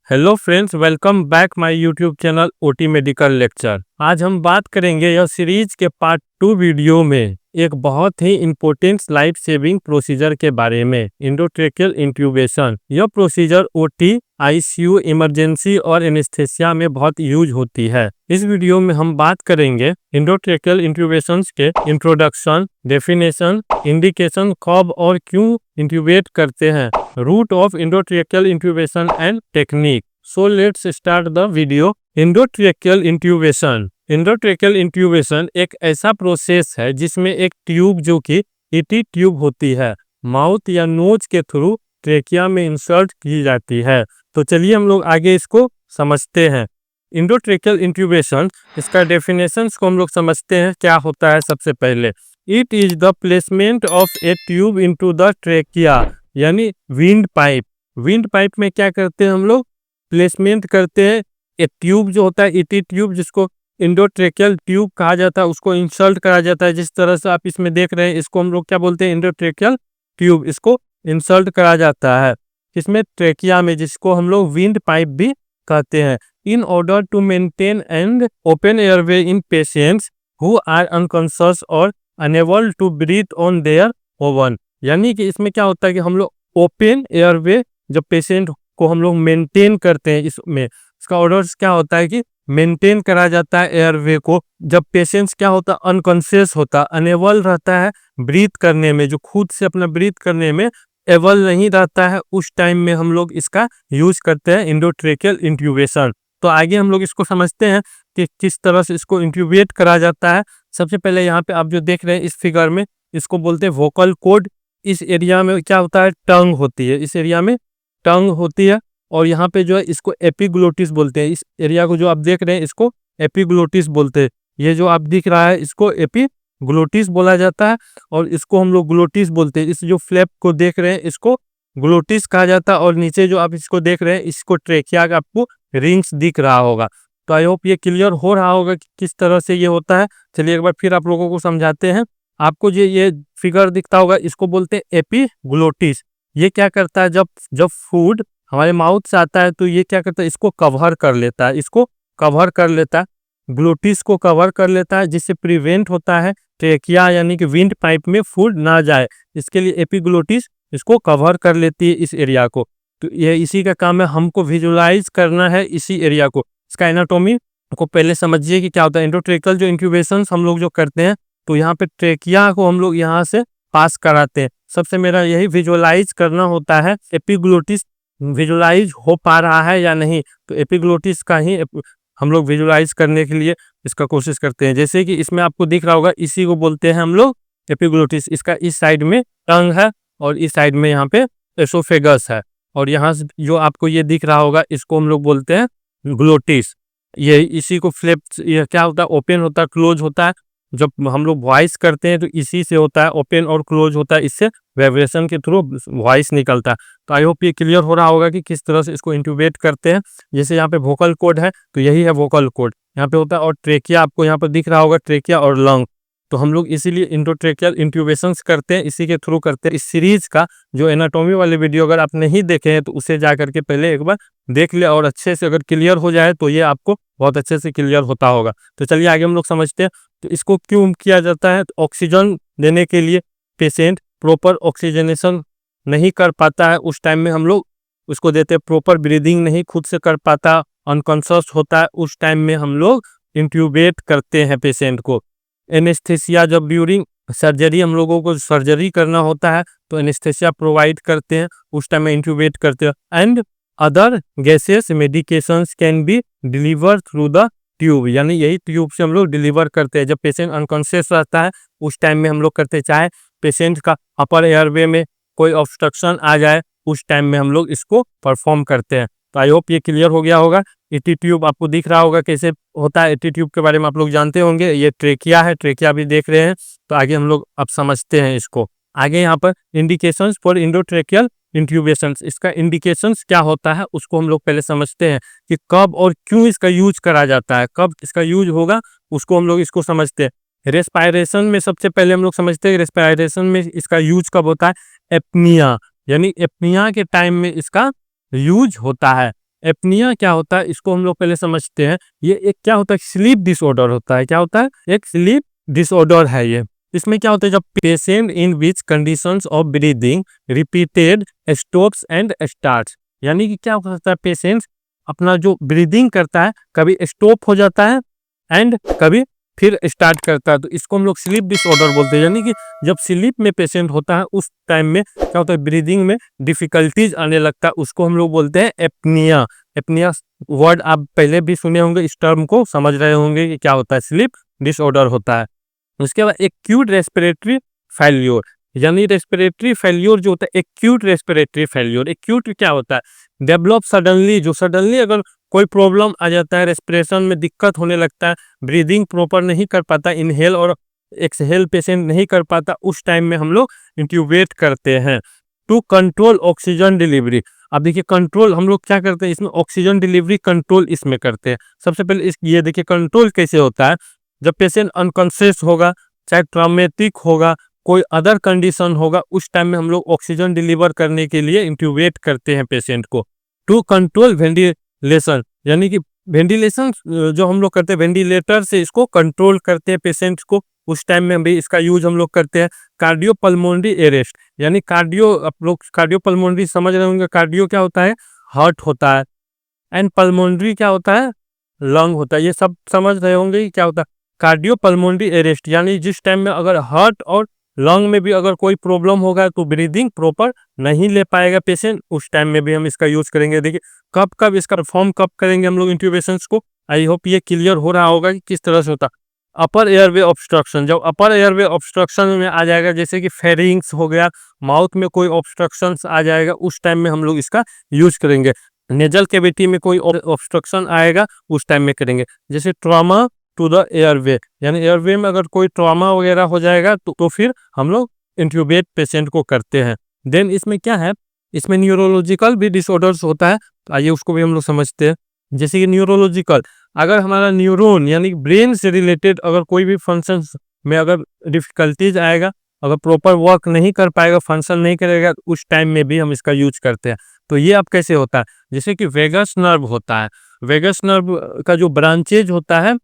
Hello friends, welcome back my YouTube channel OT medical lecture. आज हम बात करेंगे यह सीरीज के पार्ट 2 वीडियो में एक बहुत ही इम्पोर्टेंट लाइफ सेविंग प्रोसीजर के बारे में, एंडोट्रेकियल इंट्यूबेशन। यह प्रोसीजर ओटी, आईसीयू, इमरजेंसी और एनेस्थेसिया में बहुत यूज होती है। इस वीडियो में हम बात करेंगे एंडोट्रेकियल इंट्यूबेशन के इंट्रोडक्शन, डेफिनेशन, इंडिकेशन, कब और क्यों इंट्यूबेट करते हैं, root of endotracheal intubation and technique. So let's start the video. Endotracheal intubation. Endotracheal intubation एक ऐसा प्रोसेस है जिसमें एक ट्यूब जो कि ईटी ट्यूब होती है, माउथ या नोज के थ्रू ट्रेकिया में इंसर्ट की जाती है। तो चलिए हम लोग आगे इसको समझते हैं। एंडोट्रेकियल इंट्यूबेशन, इसका डेफिनेशन को हम लोग समझते हैं क्या होता है। सबसे पहले, it is the placement of A tube into the trachea, यानी विंड पाइप। विंड पाइप में क्या करते हैं हम लोग, प्लेसमेंट करते हैं। एक ट्यूब जो होता है ईटी ट्यूब, जिसको एंडोट्रेकियल ट्यूब कहा जाता है, उसको इंसर्ट करा जाता है। जिस तरह से आप इसमें देख रहे हैं, इसको हम लोग क्या बोलते हैं, एंडोट्रेकियल ट्यूब। इसको इंसर्ट करा जाता है इसमें ट्रेकिया में, जिसको हम लोग विंड पाइप भी कहते हैं। In order to maintain and open airway in patients who are unconscious और unable to breathe on their own. यानी कि इसमें क्या होता है कि हम लोग ओपन एयरवे, जब पेशेंट को हम लोग मेंटेन करते हैं, इसमें इसका ऑर्डर क्या होता है कि मेंटेन करा जाता है एयरवे को। जब पेशेंट्स क्या होता है, अनकॉन्शियस होता, अनेबल रहता है ब्रीथ करने में, जो खुद से अपना ब्रीथ करने में एबल नहीं रहता है, उस टाइम में हम लोग इसका यूज करते हैं एंडोट्रेकियल इंट्यूबेशन। तो आगे हम लोग इसको समझते हैं कि किस तरह से इसको इंट्यूबेट करा जाता है। सबसे पहले यहाँ पे आप जो देख रहे हैं इस फिगर में, इसको बोलते हैं वोकल कॉर्ड। इस एरिया में क्या होता है, टंग होती है। इस एरिया में टंग होती है और यहाँ पे जो है इसको एपिग्लोटिस बोलते हैं। इस एरिया को जो आप देख रहे हैं इसको एपिग्लोटिस बोलते हैं। ये जो आप दिख रहा है इसको एपिग्लोटिस बोला जाता है और इसको हम लोग ग्लोटिस बोलते हैं। इस जो फ्लैप को देख रहे हैं इसको ग्लोटिस कहा जाता है और नीचे जो आप इसको देख रहे हैं इसको ट्रेकिया का आपको रिंग्स दिख रहा होगा। तो आई होप ये क्लियर हो रहा होगा कि किस तरह से ये होता है। चलिए एक बार फिर आप लोगों को समझाते हैं। आपको ये फिगर दिखता होगा, इसको बोलते हैं एपिग्लोटिस। ये क्या करता है, जब जब फूड हमारे माउथ से आता है तो ये क्या करता है, इसको कवर कर लेता है। इसको कवर कर लेता है, ग्लोटिस को कवर कर लेता है, जिससे प्रिवेंट होता है ट्रेकिया यानी कि विंड पाइप में फूड ना जाए। इसके लिए एपिग्लोटिस इसको कवर कर लेती है इस एरिया को। तो ये इसी का काम है, हमको विजुलाइज करना है इसी एरिया को। इसका एनाटॉमी को पहले समझिए कि क्या होता है। एंडोट्रेकियल जो इंक्यूबेशन हम लोग जो करते हैं, तो यहाँ पे ट्रेकिया को हम लोग यहाँ से पास कराते हैं। सबसे मेरा यही विजुलाइज करना होता है, एपिग्लोटिस विजुलाइज हो पा रहा है या नहीं। तो एपिग्लोटिस का ही हम लोग विजुलाइज करने के लिए इसका कोशिश करते हैं। जैसे कि इसमें आपको दिख रहा होगा, इसी को बोलते हैं हम लोग एपिग्लोटिस। इसका इस साइड में टंग है और इस साइड में यहाँ पे एसोफेगस है और यहाँ से जो आपको ये दिख रहा होगा इसको हम लोग बोलते हैं ग्लोटिस। ये इसी को फ्लैप, ये क्या होता है, ओपन होता है, क्लोज होता है। जब हम लोग वॉइस करते हैं तो इसी से होता है, ओपन और क्लोज होता है, इससे वाइब्रेशन के थ्रू वॉइस निकलता है। तो आई होप ये क्लियर हो रहा होगा कि किस तरह से इसको इंट्यूबेट करते हैं। जैसे यहाँ पे वोकल कॉर्ड है तो यही है वोकल कॉर्ड यहाँ पे होता है, और ट्रेकिया आपको यहाँ पर दिख रहा होगा, ट्रेकिया और लंग। तो हम लोग इसीलिए एंडोट्रेकियल इंट्यूबेशन करते हैं, इसी के थ्रू करते हैं। इस सीरीज का जो एनाटॉमी वाले वीडियो अगर आप नहीं देखे हैं तो उसे जा करके पहले एक बार देख ले, और अच्छे से अगर क्लियर हो जाए तो ये आपको बहुत अच्छे से क्लियर होता होगा। तो चलिए आगे हम लोग समझते हैं। तो इसको क्यों किया जाता है, तो ऑक्सीजन देने के लिए। पेशेंट प्रॉपर ऑक्सीजनेशन नहीं कर पाता है, उस टाइम में हम लोग उसको देते हैं। प्रॉपर ब्रीदिंग नहीं खुद से कर पाता, अनकॉन्शियस होता है, उस टाइम में हम लोग इंट्यूबेट करते हैं पेशेंट को। एनेस्थेसिया, जब ड्यूरिंग सर्जरी हम लोगों को सर्जरी करना होता है तो एनेस्थेसिया प्रोवाइड करते हैं, उस टाइम में इंट्यूबेट करते हैं। And other gases medications can be deliver through the tube, यानी यही ट्यूब से हम लोग डिलीवर करते हैं। जब पेशेंट अनकॉन्शियस रहता है उस टाइम में हम लोग करते हैं। चाहे पेशेंट का अपर एयरवे में कोई ऑब्स्ट्रक्शन आ जाए, उस टाइम में हम लोग इसको परफॉर्म करते हैं। तो आई होप ये क्लियर हो गया होगा। ईटी ट्यूब आपको दिख रहा होगा कैसे होता है। ईटी ट्यूब के बारे में आप लोग जानते होंगे। ये ट्रेकिया है, ट्रेकिया भी देख रहे हैं। तो आगे हम लोग अब समझते हैं इसको। आगे यहाँ पर इंडिकेशंस फॉर एंडोट्रेकियल इंट्यूबेशंस, इसका इंडिकेशंस क्या होता है उसको हम लोग पहले समझते हैं कि कब और क्यों इसका यूज करा जाता है, कब इसका यूज होगा उसको हम लोग इसको समझते हैं। रेस्पायरेशन में सबसे पहले हम लोग समझते हैं रेस्पायरेशन में इसका यूज कब होता है, एपनिया, यानी एपनिया के टाइम में इसका यूज होता है। एपनिया क्या होता है इसको हम लोग पहले समझते हैं। ये एक क्या होता है, स्लीप डिसऑर्डर होता है। क्या होता है, एक स्लीप डिसऑर्डर है ये। इसमें क्या होता है, जब patient in which conditions of breathing repeated stops and starts, यानी कि क्या होता है, पेशेंट अपना जो ब्रीदिंग करता है कभी स्टॉप हो जाता है एंड कभी फिर स्टार्ट करता है, तो इसको हम लोग स्लीप डिसऑर्डर बोलते हैं। यानी कि जब स्लीप में पेशेंट होता है उस टाइम में क्या होता है, ब्रीदिंग में डिफिकल्टीज आने लगता है, उसको हम लोग बोलते हैं एपनिया। एपनिया वर्ड आप पहले भी सुने होंगे, इस टर्म को समझ रहे होंगे कि क्या होता है, स्लीप डिसऑर्डर होता है। उसके बाद एक्यूट रेस्पिरेटरी फेल्योर, यानी रेस्पिरेटरी फेल्योर जो होता है, एक्यूट रेस्पिरेटरी फेल्योर। एक्यूट क्या होता है, डेवलप सडनली, जो सडनली अगर कोई प्रॉब्लम आ जाता है, रेस्पिरेशन में दिक्कत होने लगता है, ब्रीदिंग प्रॉपर नहीं कर पाता, इनहेल और एक्सहेल पेशेंट नहीं कर पाता, उस टाइम में हम लोग इंट्यूबेट करते हैं टू कंट्रोल ऑक्सीजन डिलीवरी। अब देखिए कंट्रोल हम लोग क्या करते हैं, इसमें ऑक्सीजन डिलीवरी कंट्रोल इसमें करते हैं। सबसे पहले इस ये देखिए कंट्रोल कैसे होता है, जब पेशेंट अनकॉन्शियस होगा, चाहे ट्रॉमेटिक होगा, कोई अदर कंडीशन होगा, उस टाइम में हम लोग ऑक्सीजन डिलीवर करने के लिए इंट्यूबेट करते हैं पेशेंट को। टू कंट्रोल वेंटिलेशन, यानी कि वेंटिलेशन जो हम लोग करते हैं, वेंटिलेटर से इसको कंट्रोल करते हैं पेशेंट को, उस टाइम में भी इसका यूज हम लोग करते हैं। कार्डियो पल्मोनरी अरेस्ट, यानी कार्डियो, आप लोग कार्डियो पल्मोनरी समझ रहे होंगे, कार्डियो क्या होता है, हार्ट होता है, एंड पल्मोनरी क्या होता है, लंग होता है। ये सब समझ रहे होंगे कि क्या होता है कार्डियो पल्मोनरी अरेस्ट, यानी जिस टाइम में अगर हार्ट और लंग में भी अगर कोई प्रॉब्लम होगा तो ब्रीदिंग प्रॉपर नहीं ले पाएगा पेशेंट, उस टाइम में भी हम इसका यूज करेंगे। देखिए कब कब इसका परफॉर्म कब करेंगे हम लोग इंट्यूबेशंस को, आई होप ये क्लियर हो रहा होगा कि किस तरह से होता। अपर एयरवे ऑब्स्ट्रक्शन, जब अपर एयरवे ऑब्स्ट्रक्शन में आ जाएगा, जैसे कि फेरिंग्स हो गया, माउथ में कोई ऑब्स्ट्रक्शन आ जाएगा, उस टाइम में हम लोग इसका यूज करेंगे। नेजल कैविटी में कोई ऑब्स्ट्रक्शन आएगा, उस टाइम में करेंगे। जैसे ट्रॉमा टू द एयरवे, यानी एयरवे में अगर कोई ट्रॉमा वगैरह हो जाएगा तो फिर हम लोग इंट्यूबेट पेशेंट को करते हैं। देन इसमें क्या है, इसमें न्यूरोलॉजिकल भी डिसऑर्डर्स होता है, तो आइए उसको भी हम लोग समझते हैं। जैसे कि न्यूरोलॉजिकल, अगर हमारा न्यूरॉन यानी ब्रेन से रिलेटेड अगर कोई भी फंक्शन में अगर डिफिकल्टीज आएगा, अगर प्रॉपर वर्क नहीं कर पाएगा, फंक्शन नहीं करेगा, उस टाइम में भी हम इसका यूज करते हैं। तो ये अब कैसे होता है, जैसे कि वेगस नर्व होता है, वेगस नर्व का जो ब्रांचेज होता है,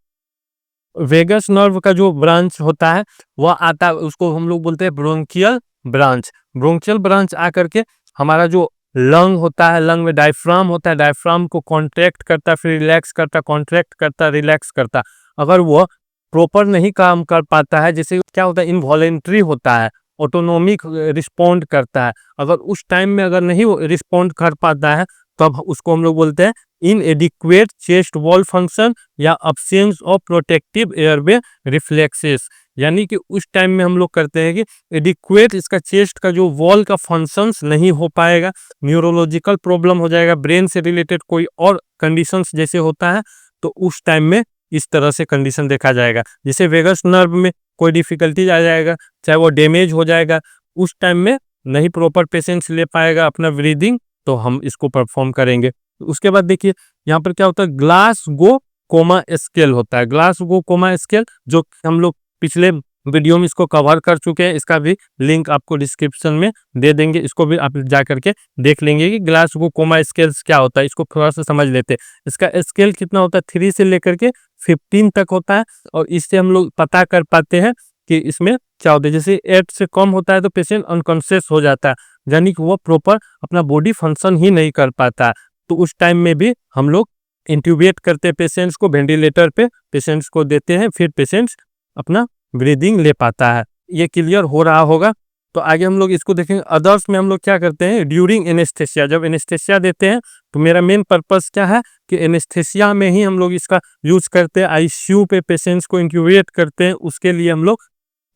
वेगस नर्व का जो ब्रांच होता है वह आता है, उसको हम लोग बोलते हैं ब्रोंकियल ब्रांच। ब्रोंकियल ब्रांच आकर के हमारा जो लंग होता है, लंग में डायफ्राम होता है, डायफ्राम को कॉन्ट्रैक्ट करता है, फिर रिलैक्स करता, कॉन्ट्रैक्ट करता, रिलैक्स करता। अगर वो प्रॉपर नहीं काम कर पाता है, जैसे क्या होता है, इनवॉलेंट्री होता है, ऑटोनोमिक रिस्पॉन्ड करता है, अगर उस टाइम में अगर नहीं रिस्पॉन्ड कर पाता है, तब उसको हम लोग बोलते हैं इनएडिक्वेट चेस्ट वॉल फंक्शन या absence of protective airway reflexes. यानी कि उस टाइम में हम लोग करते हैं कि एडिक्वेट इसका चेस्ट का जो वॉल का फंक्शंस नहीं हो पाएगा, न्यूरोलॉजिकल प्रॉब्लम हो जाएगा, ब्रेन से रिलेटेड कोई और कंडीशंस जैसे होता है, तो उस टाइम में इस तरह से कंडीशन देखा जाएगा। जैसे वेगस नर्व में कोई डिफिकल्टीज आ जाएगा, चाहे वो डैमेज हो जाएगा, उस टाइम में नहीं प्रॉपर पेशेंस ले पाएगा अपना ब्रीदिंग, तो हम इसको परफॉर्म करेंगे। उसके बाद देखिए यहाँ पर क्या होता है, ग्लास गो कोमा स्केल होता है, ग्लास गो कोमा स्केल, जो हम लोग पिछले वीडियो में इसको कवर कर चुके हैं, इसका भी लिंक आपको डिस्क्रिप्शन में दे देंगे, इसको भी आप जा करके देख लेंगे कि ग्लास गो कोमा स्केल्स क्या होता है। इसको थोड़ा सा समझ लेते हैं, इसका स्केल कितना होता है, 3 से लेकर के 15 तक होता है, और इससे हम लोग पता कर पाते हैं कि इसमें क्या होता है। जैसे 8 से कम होता है तो पेशेंट अनकॉन्शियस हो जाता है, यानी कि वो प्रॉपर अपना बॉडी फंक्शन ही नहीं कर पाता, तो उस टाइम में भी हम लोग इंट्यूबेट करते हैं पेशेंट्स को, वेंटिलेटर पे पेशेंट्स को देते हैं, फिर पेशेंट्स अपना ब्रीदिंग ले पाता है। ये क्लियर हो रहा होगा। तो आगे हम लोग इसको देखेंगे। अदर्स में हम लोग क्या करते हैं, ड्यूरिंग एनेस्थेसिया, जब एनेस्थेसिया देते हैं, तो मेरा मेन पर्पस क्या है कि एनेस्थेसिया में ही हम लोग इसका यूज करते हैं, आईसीयू पे पेशेंट्स को इंट्यूबेट करते हैं, उसके लिए हम लोग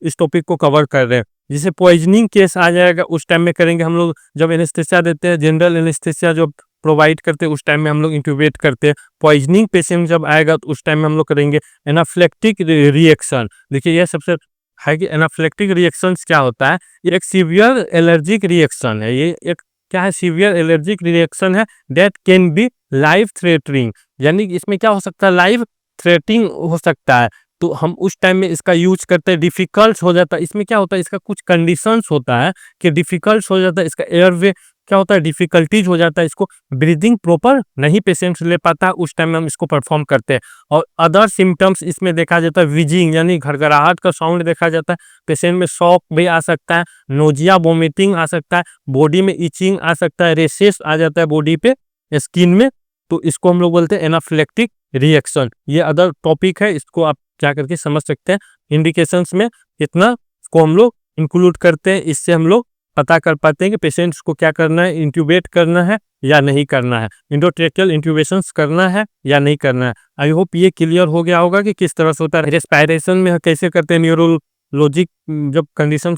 इस टॉपिक को कवर कर रहे हैं। जिसे पॉइजनिंग केस आ जाएगा उस टाइम में करेंगे हम लोग, जब एनेस्थेसिया देते हैं, जनरल एनेस्थेसिया जो प्रोवाइड करते हैं उस टाइम में हम लोग इंट्यूबेट करते हैं। पॉइजनिंग पेशेंट जब आएगा तो उस टाइम में हम लोग करेंगे एनाफ्लेक्टिक रिएक्शन। देखिए यह सबसे है कि एनाफ्लेक्टिक रिएक्शन क्या होता है, ये एक सीवियर एलर्जिक रिएक्शन है, ये एक क्या है, सीवियर एलर्जिक रिएक्शन है, that can be life threatening, यानी कि इसमें क्या हो सकता है, लाइफ थ्रेटनिंग हो सकता है, तो हम उस टाइम में इसका यूज करते हैं। डिफिकल्ट हो जाता है, इसमें क्या होता है, इसका कुछ कंडीशंस होता है कि डिफिकल्ट हो जाता है, इसका एयरवे क्या होता है, डिफिकल्टीज हो जाता है, इसको ब्रीदिंग प्रॉपर नहीं पेशेंट ले पाता, उस टाइम में हम इसको परफॉर्म करते हैं। और अदर सिम्टम्स इसमें देखा जाता है, विजिंग यानी घरघराहट का साउंड देखा जाता है, पेशेंट में शॉक भी आ सकता है, नोजिया वोमिटिंग आ सकता है, बॉडी में इचिंग आ सकता है, रेशेस आ जाता है बॉडी पे, स्किन में, तो इसको हम लोग बोलते हैं एनाफिलेक्टिक रिएक्शन। ये अदर टॉपिक है, इसको आप क्या करके समझ सकते हैं। इंडिकेशंस में इतना को हम लोग इंक्लूड करते हैं, इससे हम लोग पता कर पाते हैं कि पेशेंट्स को क्या करना है, इंट्यूबेट करना है या नहीं करना है, इंडोट्रेकियल इंट्यूबेशंस करना है या नहीं करना है। आई होप ये क्लियर हो गया होगा कि किस तरह से होता है। रेस्पिरेशन में कैसे करते हैं, न्यूरोलॉजिक जब कंडीशन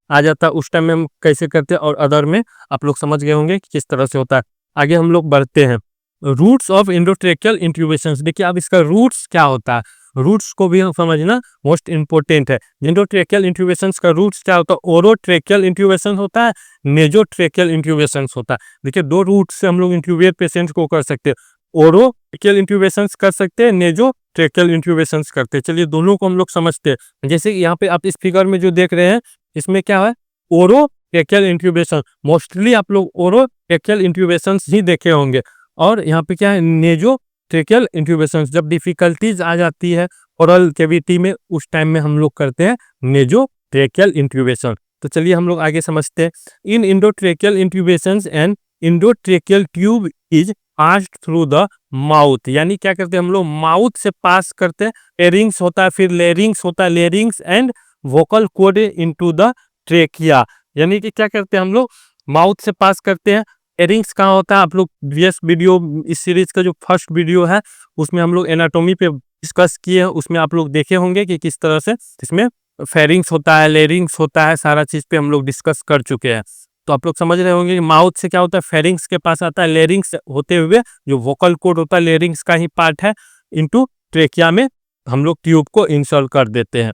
आ जाता है उस टाइम में हम कैसे करते हैं, और अदर में आप लोग समझ गए होंगे कि किस तरह से होता है। आगे हम लोग बढ़ते हैं, रूट्स ऑफ इंडोट्रेकियल इंट्यूबेशंस। देखिए अब इसका रूट्स क्या होता है, रूट्स को भी हम समझना मोस्ट इंपोर्टेंट है। इंडोट्रेकियल इंट्यूबेशंस का रूट्स क्या होता है, ओरोट्रेकियल इंट्यूबेशन होता है, नेजोट्रेकियल इंट्यूबेशंस होता है। देखिए दो रूट से हम लोग इंट्यूबेट पेशेंट को कर सकते हैं, ओरोट्रेकियल इंट्यूबेशंस कर सकते हैं, नेजोट्रेकियल इंट्यूबेशंस करते हैं। चलिए दोनों को हम लोग समझते हैं। जैसे यहाँ पे आप इस फिगर में जो देख रहे हैं, इसमें क्या है, ओरोट्रेकियल इंट्यूबेशन। मोस्टली आप लोग ओरोट्रेकियल इंट्यूबेशंस ही देखे होंगे। और यहाँ पे क्या है, नेजोट्रेकियल इंट्यूबेशंस। जब डिफिकल्टीज आ जाती है ओरल कैविटी में, उस टाइम में हम लोग करते हैं नेजोट्रेकियल इंट्यूबेशन। तो चलिए हम लोग आगे समझते हैं। In endotracheal intubations and endotracheal tube is passed through the mouth. यानी क्या करते हैं हम लोग, माउथ से पास करते हैं, एरिंग्स होता है, फिर लेरिंग्स होता है, larynx and vocal cord into the trachea. यानी कि क्या करते हैं हम लोग, माउथ से पास करते हैं। एरिंग्स कहाँ होता है, आप लोग प्रीवियस वीडियो, इस सीरीज का जो फर्स्ट वीडियो है उसमें हम लोग एनाटॉमी पे डिस्कस किए हैं, उसमें आप लोग देखे होंगे कि किस तरह से इसमें फेरिंग्स होता है, लेरिंग्स होता है, सारा चीज पे हम लोग डिस्कस कर चुके हैं। तो आप लोग समझ रहे होंगे कि माउथ से क्या होता है, फेरिंग्स के पास आता है, लेरिंग्स होते हुए जो वोकल कॉर्ड होता है लेरिंग्स का ही पार्ट है, इनटू ट्रेकिया में हम लोग ट्यूब को इंसर्ट कर देते हैं।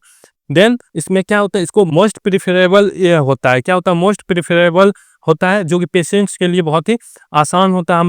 देन इसमें क्या होता है, इसको मोस्ट प्रिफरेबल ये होता है, क्या होता है, मोस्ट प्रिफरेबल होता है, जो कि पेशेंट्स के लिए बहुत ही आसान होता है,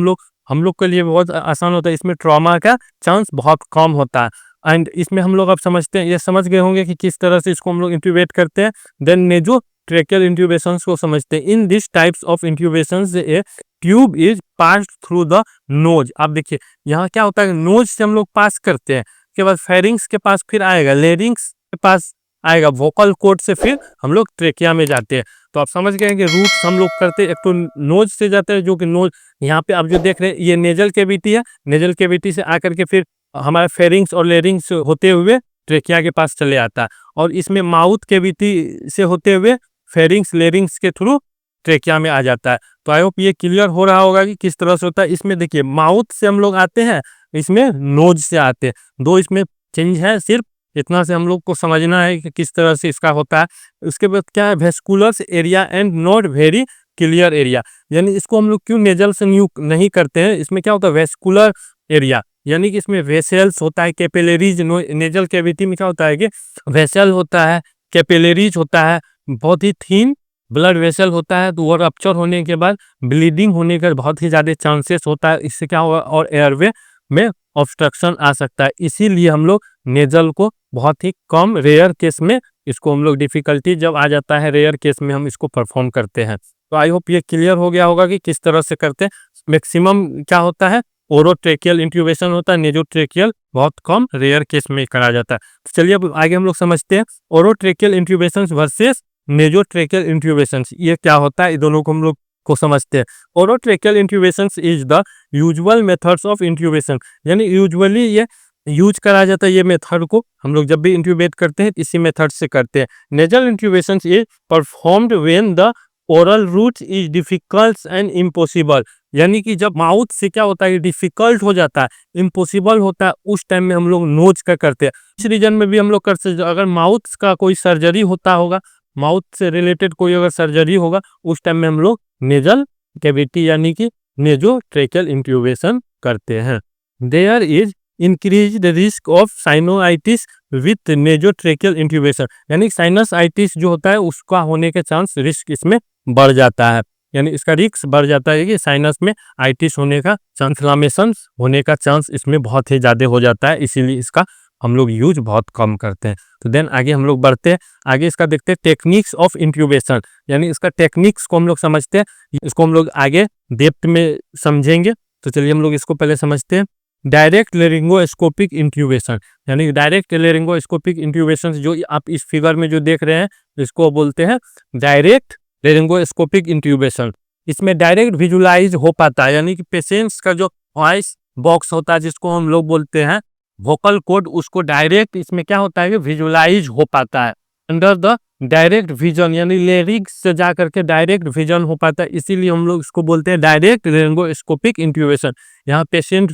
हम लोग के लिए बहुत आसान होता है। इसमें ट्रॉमा का चांस बहुत कम होता है। एंड इसमें हम लोग अब समझते हैं, ये समझ गए होंगे कि किस तरह से इसको हम लोग इंट्यूबेट करते हैं। देन नेजोट्रेकियल इंट्यूबेशंस को समझते हैं। In this types of intubations a tube is passed through the nose. आप देखिए यहाँ क्या होता है, नोज से हम लोग पास करते हैं, उसके बाद फेरिंग्स के पास फिर आएगा, लेरिंग्स के पास आएगा, वोकल कॉर्ड से फिर हम लोग ट्रेकिया में जाते हैं। तो आप समझ गए कि रूट हम लोग करते हैं, एक तो नोज से जाते हैं, जो कि नोज यहाँ पे आप जो देख रहे हैं ये नेजल कैविटी है, नेजल कैविटी से आकर के फिर हमारे फेरिंग्स और लेरिंग्स होते हुए ट्रेकिया के पास चले आता है। और इसमें माउथ कैविटी से होते हुए फेरिंग्स लेरिंग्स के थ्रू ट्रेकिया में आ जाता है। तो आई होप ये क्लियर हो रहा होगा कि किस तरह से होता है। इसमें देखिए माउथ से हम लोग आते हैं, इसमें नोज से आते हैं, दो इसमें चेंज है, सिर्फ इतना से हम लोग को समझना है कि किस तरह से इसका होता है। उसके बाद क्या है, vascular area and not very clear area. यानी इसको हम लोग क्यों नेजल से न्यू नहीं करते हैं, इसमें क्या होता है, वेस्कुलर एरिया, यानी कि इसमें वेसल्स होता है, कैपिलरीज। नेजल कैविटी में क्या होता है कि वेसल होता है, कैपिलरीज होता है, बहुत ही थीन ब्लड वेसल होता है। तो वो रप्चर होने के बाद ब्लीडिंग होने का बहुत ही ज़्यादा चांसेस होता है, इससे क्या होगा, और एयरवे में ऑब्स्ट्रक्शन आ सकता है। इसीलिए हम लोग नेजल को बहुत ही कम, रेयर केस में इसको हम लोग, डिफिकल्टी जब आ जाता है रेयर केस में हम इसको परफॉर्म करते हैं। तो आई होप ये क्लियर हो गया होगा कि किस तरह से करते हैं। मैक्सिमम क्या होता है, ओरोट्रेकियल इंट्यूबेशन होता है, नेजोट्रेकियल बहुत कम रेयर केस में करा जाता है। तो चलिए अब आगे हम लोग समझते हैं ओरोट्रेकियल इंट्यूबेशन वर्सेस नेजोट्रेकियल इंट्यूबेशन, ये क्या होता है, दोनों को हम लोग को समझते हैं। Orotracheal intubation is the usual methods of intubation. यानी यूजुअली ये यूज करा जाता है, ये मेथड को हम लोग जब भी इंट्यूबेट करते हैं इसी मेथड से करते हैं। Nasal intubation is performed when the oral route is difficult and impossible. यानी कि जब माउथ से क्या होता है, डिफिकल्ट हो जाता है, इम्पॉसिबल होता है, उस टाइम में हम लोग नोज का करते हैं। इस रीजन में भी हम लोग कर सकते हैं, अगर माउथ का कोई सर्जरी होता होगा, माउथ से रिलेटेड कोई अगर सर्जरी होगा, उस टाइम में हम लोग नेजल कैविटी यानी कि नेजोट्रेकियल इंट्यूबेशन करते हैं। There is increased risk of sinusitis with nasotracheal intubation. यानी साइनसाइटिस जो होता है उसका होने के चांस, रिस्क इसमें बढ़ जाता है, यानी इसका रिस्क बढ़ जाता है कि साइनस में आइटिस होने का, इन्फ्लेमेशन होने का चांस इसमें बहुत ही ज़्यादा हो जाता है, इसीलिए इसका हम लोग यूज बहुत कम करते हैं। तो देन आगे हम लोग बढ़ते हैं, आगे इसका देखते हैं टेक्निक्स ऑफ इंट्यूबेशन, यानी इसका टेक्निक्स को हम लोग समझते हैं, इसको हम लोग आगे डेप्थ में समझेंगे। तो चलिए हम लोग इसको पहले समझते हैं। डायरेक्ट लेरिंगोस्कोपिक इंट्यूबेशन, यानी डायरेक्ट लेरिंगोस्कोपिक इंट्यूबेशन जो आप इस फिगर में जो देख रहे हैं इसको बोलते हैं डायरेक्ट लेरिंगोस्कोपिक इंट्यूबेशन। इसमें डायरेक्ट विजुलाइज हो पाता है, यानी कि पेशेंट्स का जो वॉइस बॉक्स होता है जिसको हम लोग बोलते हैं वोकल कोड, उसको डायरेक्ट इसमें क्या होता है कि विजुलाइज हो पाता है अंडर द डायरेक्ट विजन, यानी लेरिंग्स से जा करके डायरेक्ट विजन हो पाता है, इसीलिए हम लोग इसको बोलते हैं डायरेक्ट लेरिंगोस्कोपिक इंट्यूबेशन। यहाँ पेशेंट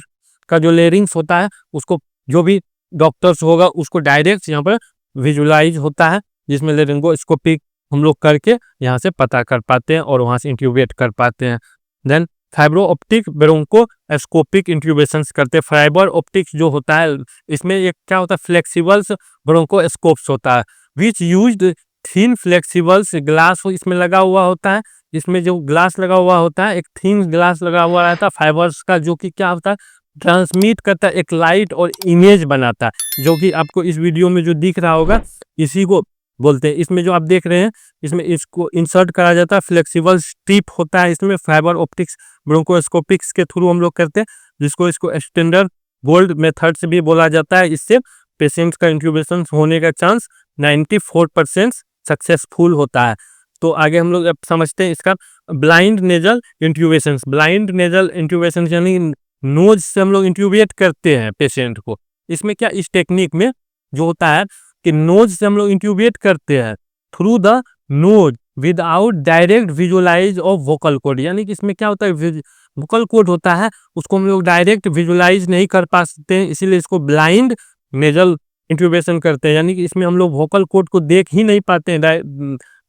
का जो लेरिंग्स होता है उसको जो भी डॉक्टर्स होगा उसको डायरेक्ट यहाँ पर विजुलाइज होता है, जिसमें लेरिंगोस्कोपिक हम लोग करके यहाँ से पता कर पाते हैं और वहाँ से इंट्यूबेट कर पाते हैं। देन फाइब्रो ऑप्टिक ब्रोंकोस्कोपिक इंट्यूबेशन करते हैं। फाइबर ऑप्टिक जो होता है इसमें एक क्या होता है फ्लेक्सिबल्स ब्रोंकोस्कोप्स होता है, विच यूज्ड थिन फ्लेक्सिबल्स ग्लास इसमें लगा हुआ होता है। इसमें जो ग्लास लगा हुआ होता है एक थिन ग्लास लगा हुआ रहता है फाइबर्स का, जो कि क्या होता है ट्रांसमिट करता है एक लाइट और इमेज बनाता है, जो कि आपको इस वीडियो में जो दिख रहा होगा इसी को बोलते हैं। इसमें जो आप देख रहे हैं इसमें इसको इंसर्ट करा जाता है, फ्लेक्सिबल स्ट्रिप होता है इसमें, फाइबर ऑप्टिक्स ब्रोंकोस्कोपिक्स के थ्रू हम लोग करते हैं, जिसको इसको स्टैंडर्ड गोल्ड मेथड से भी बोला जाता है। इससे पेशेंट का इंट्यूबेशन होने का चांस 94% सक्सेसफुल होता है। तो आगे हम लोग अब समझते हैं इसका blind nasal intubation. Blind nasal intubation यानी नोज से हम लोग इंट्यूबेट करते हैं पेशेंट को। इसमें क्या इस टेक्निक में जो होता है कि नोज से हम लोग इंट्यूबेट करते हैं through the nose without direct visualise of vocal cord, यानी कि इसमें क्या होता है वोकल कोड होता है उसको हम लोग डायरेक्ट विजुलाइज नहीं कर पाते हैं, इसीलिए इसको ब्लाइंड नेजल इंट्यूबेशन करते हैं, यानी कि इसमें हम लोग वोकल कोड को देख ही नहीं पाते हैं,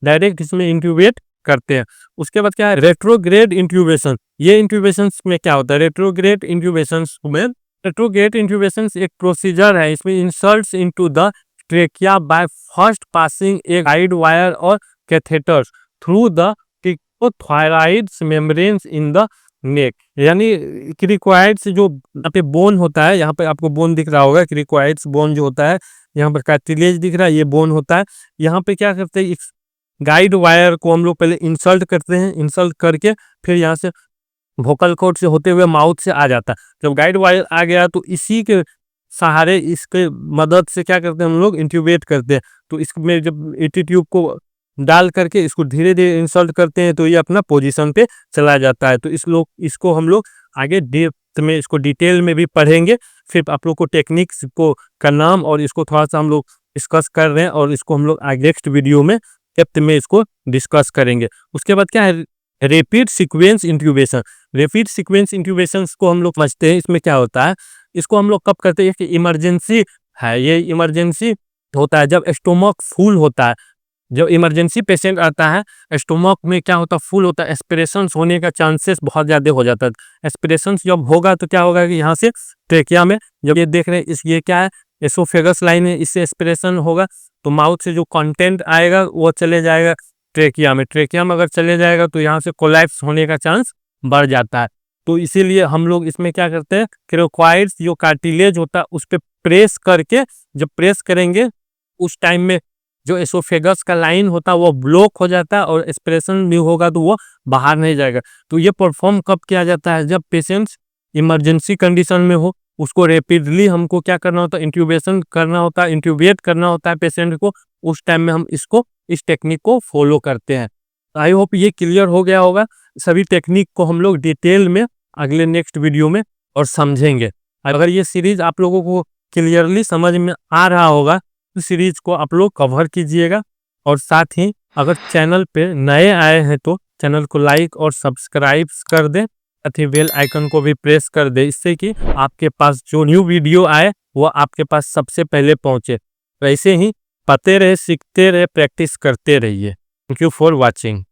डायरेक्ट इसमें इंट्यूबेट करते हैं। उसके बाद क्या है रेट्रोग्रेड इंट्यूबेशन। ये इंट्यूबेशन में क्या होता है रेट्रोग्रेड इंट्यूबेशन में, रेट्रोग्रेड इंट्यूबेशन एक प्रोसीजर है, इसमें inserts into the trachea by first passing a guide wire और catheter through the cricothyroids membranes in the neck, यानी क्रिकोइड्स जो यहाँ पे बोन होता है, यहाँ पे आपको बोन दिख रहा होगा, क्रिकोइड्स बोन जो होता है, यहाँ पर कार्टिलेज दिख रहा है, ये बोन होता है। यहाँ पे क्या करते हैं गाइड वायर को हम लोग पहले इंसल्ट करते हैं, इंसल्ट करके फिर यहाँ से वोकल कॉर्ड से होते हुए माउथ से आ जाता है। जब गाइड वायर आ गया तो इसी के सहारे इसके मदद से क्या करते हैं हम लोग इंट्यूबेट करते हैं। तो इसमें जब एटी ट्यूब को डाल करके इसको धीरे धीरे इंसल्ट करते हैं तो ये अपना पोजीशन पे चला जाता है। तो इसको हम लोग आगे डेप्थ में इसको डिटेल में भी पढ़ेंगे, फिर आप लोग को टेक्निक्स को का नाम और इसको थोड़ा सा हम लोग डिस्कस कर रहे हैं और इसको हम लोग आगे नेक्स्ट वीडियो में डेप्थ में इसको डिस्कस करेंगे। उसके बाद क्या है rapid sequence intubation. Rapid sequence intubation को हम लोग समझते हैं। इसमें क्या होता है इसको हम लोग कब करते हैं कि इमरजेंसी है, ये इमरजेंसी होता है जब स्टोमक फुल होता है, जब इमरजेंसी पेशेंट आता है स्टोमक में क्या होता है फुल होता है, एस्पिरेशंस होने का चांसेस बहुत ज़्यादा हो जाता है। एस्पिरेशंस जब होगा तो क्या होगा कि यहाँ से ट्रेकिया में जब ये देख रहे हैं ये क्या है एसोफेगस लाइन है, इससे एस्पिरेशन होगा तो माउथ से जो कंटेंट आएगा वो चले जाएगा ट्रेकिया में। ट्रेकिया में अगर चले जाएगा तो यहाँ से कोलैप्स होने का चांस बढ़ जाता है। तो इसीलिए हम लोग इसमें क्या करते हैं क्रिकोइड्स जो कार्टिलेज होता है उस पर प्रेस करके, जब प्रेस करेंगे उस टाइम में जो एसोफेगस का लाइन होता है वो ब्लॉक हो जाता है और एस्पिरेशन भी होगा तो वो बाहर नहीं जाएगा। तो ये परफॉर्म कब किया जाता है जब पेशेंट्स इमरजेंसी कंडीशन में हो, उसको रैपिडली हमको क्या करना होता है इंट्यूबेशन करना होता है, इंट्यूबेट करना होता है पेशेंट को। उस टाइम में हम इस टेक्निक को फॉलो करते हैं। आई होप ये क्लियर हो गया होगा। सभी टेक्निक को हम लोग डिटेल में अगले नेक्स्ट वीडियो में और समझेंगे। अगर ये सीरीज आप लोगों को क्लियरली समझ में आ रहा होगा तो सीरीज को आप लोग कवर कीजिएगा, और साथ ही अगर चैनल पे नए आए हैं तो चैनल को लाइक और सब्सक्राइब कर दें, साथ ही बेल आइकन को भी प्रेस कर दें, इससे कि आपके पास जो न्यू वीडियो आए वो आपके पास सबसे पहले पहुंचे। वैसे ही पढ़ते रहे, सीखते रहे, प्रैक्टिस करते रहिए। Thank you for watching.